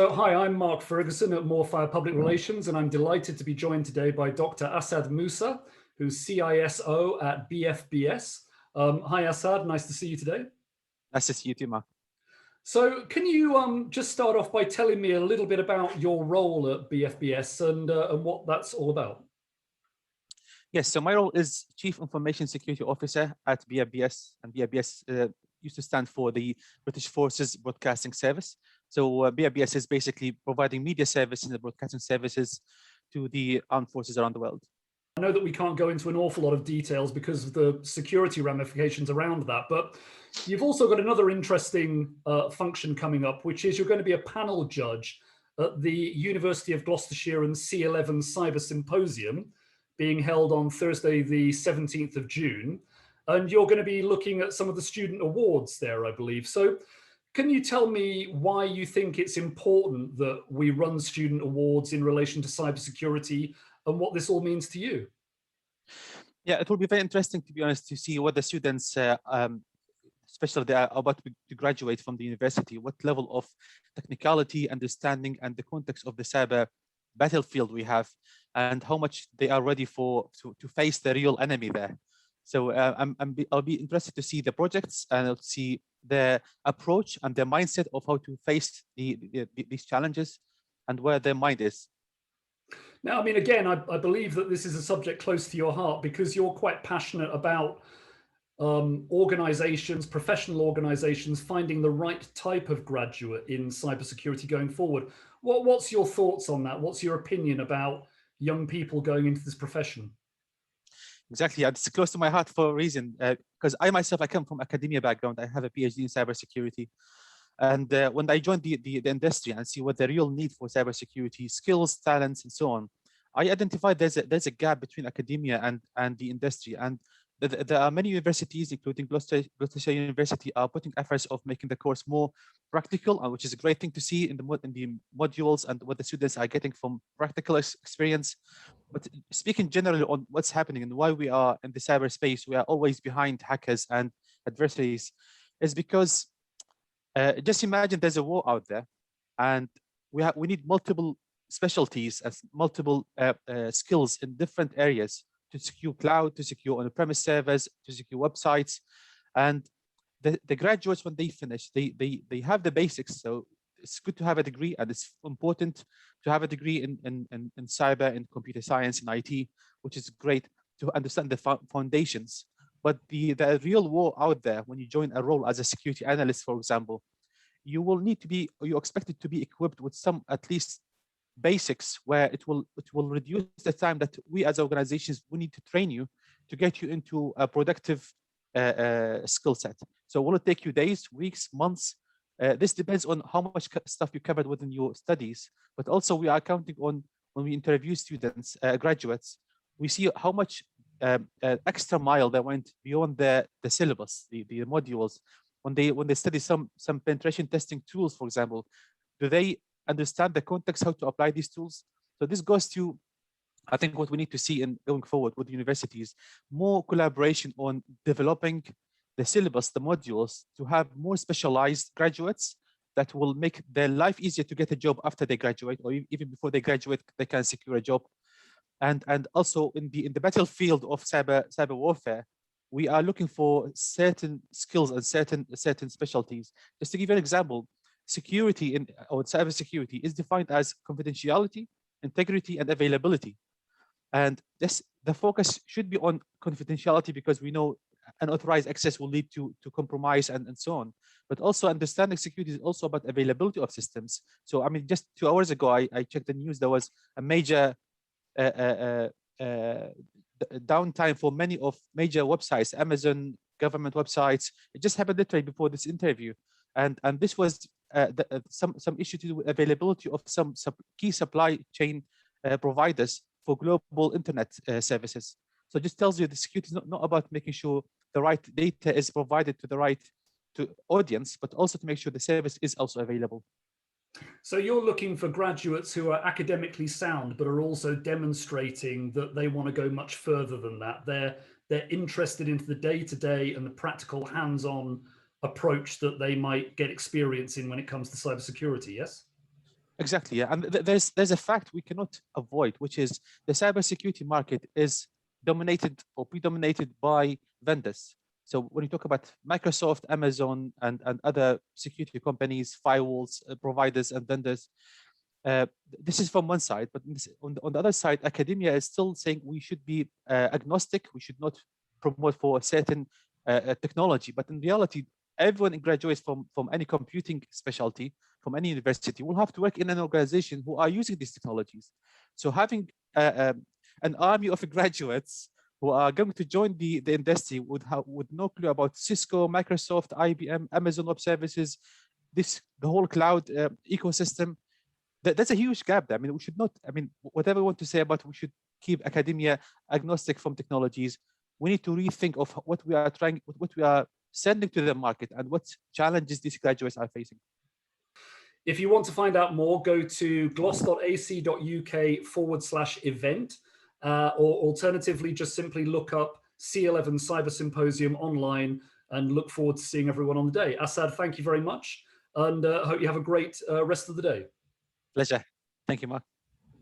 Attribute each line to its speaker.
Speaker 1: So, hi, I'm Mark Ferguson at Moorfire Public Relations, and I'm delighted to be joined today by Dr. Asad Musa, who's CISO at BFBS. Hi, Asad, nice to see you today.
Speaker 2: Nice to see you too, Mark.
Speaker 1: So, can you just start off by telling me a little bit about your role at BFBS and what that's all about?
Speaker 2: Yes, so my role is Chief Information Security Officer at BFBS, and BFBS used to stand for the British Forces Broadcasting Service. So BFBS is basically providing media services and broadcasting services to the armed forces around the world.
Speaker 1: I know that we can't go into an awful lot of details because of the security ramifications around that, but you've also got another interesting function coming up, which is you're going to be a panel judge at the University of Gloucestershire and C11 Cyber Symposium being held on Thursday, the 17th of June. And you're going to be looking at some of the student awards there, I believe. So can you tell me why you think it's important that we run student awards in relation to cybersecurity and what this all means to you?
Speaker 2: Yeah, it will be very interesting, to be honest, to see what the students, especially they are about to graduate from the university, what level of technicality, understanding, and the context of the cyber battlefield we have, and how much they are ready to face the real enemy there. So I'll be interested to see the projects and I'll see their approach and their mindset of how to face these challenges and where their mind is.
Speaker 1: Now, I mean, again, I believe that this is a subject close to your heart because you're quite passionate about organizations, professional organizations, finding the right type of graduate in cybersecurity going forward. What's your thoughts on that? What's your opinion about young people going into this profession?
Speaker 2: Exactly, it's close to my heart for a reason, because I myself, I come from academia background. I have a PhD in cybersecurity. And when I joined the industry and see what the real need for cybersecurity, skills, talents, and so on, I identified there's a gap between academia and the industry. And there are many universities, including Gloucestershire University, are putting efforts of making the course more practical, which is a great thing to see in the modules and what the students are getting from practical experience. But speaking generally on what's happening and why we are in the cyberspace, we are always behind hackers and adversaries, is because just imagine there's a war out there, and we need multiple specialties and multiple skills in different areas to secure cloud, to secure on-premise servers, to secure websites. And the graduates, when they finish, they have the basics. So it's good to have a degree, and it's important to have a degree in cyber, in computer science, in IT, which is great to understand the foundations. But the real war out there, when you join a role as a security analyst, for example, you will need to be, or you're expected to be equipped with some at least basics where it will reduce the time that we as organizations, we need to train you to get you into a productive skill set. So will it take you days, weeks, months? This depends on how much stuff you covered within your studies, but also we are counting on, when we interview students, graduates, we see how much extra mile they went beyond the syllabus, the modules. When they study some penetration testing tools, for example, do they understand the context, how to apply these tools? So this goes to, I think, what we need to see in going forward with universities, more collaboration on developing the syllabus, the modules, to have more specialized graduates that will make their life easier to get a job after they graduate, or even before they graduate, they can secure a job. And also in the battlefield of cyber warfare, we are looking for certain skills and certain specialties. Just to give you an example, security or cybersecurity is defined as confidentiality, integrity, and availability. And the focus should be on confidentiality, because we know unauthorized access will lead to compromise and so on. But also understanding security is also about availability of systems. So I mean, just 2 hours ago, I checked the news. There was a major downtime for many of major websites, Amazon, government websites. It just happened literally before this interview, and this was some issue to do with availability of some key supply chain providers for global internet services. So it just tells you the security is not about making sure the right data is provided to the right audience, but also to make sure the service is also available.
Speaker 1: So you're looking for graduates who are academically sound, but are also demonstrating that they want to go much further than that. They're interested into the day-to-day and the practical hands-on approach that they might get experience in when it comes to cybersecurity, yes?
Speaker 2: Exactly, yeah. And there's a fact we cannot avoid, which is the cybersecurity market is dominated or predominated by vendors. So when you talk about Microsoft, Amazon, and other security companies, firewalls, providers, and vendors, uh, this is from one side. But on the other side, academia is still saying we should be agnostic. We should not promote for a certain technology. But in reality, everyone graduates from any computing specialty, from any university, will have to work in an organization who are using these technologies. So having an army of graduates who are going to join the industry with no clue about Cisco, Microsoft, IBM, Amazon Web Services, the whole cloud ecosystem, that's a huge gap there. I mean, we should not, I mean, whatever we want to say about we should keep academia agnostic from technologies, we need to rethink of what we are trying, what we are sending to the market and what challenges these graduates are facing.
Speaker 1: If you want to find out more, go to gloss.ac.uk/event, or alternatively, just simply look up C11 Cyber Symposium online and look forward to seeing everyone on the day. Asad, thank you very much, and hope you have a great rest of the day.
Speaker 2: Pleasure. Thank you, Mark.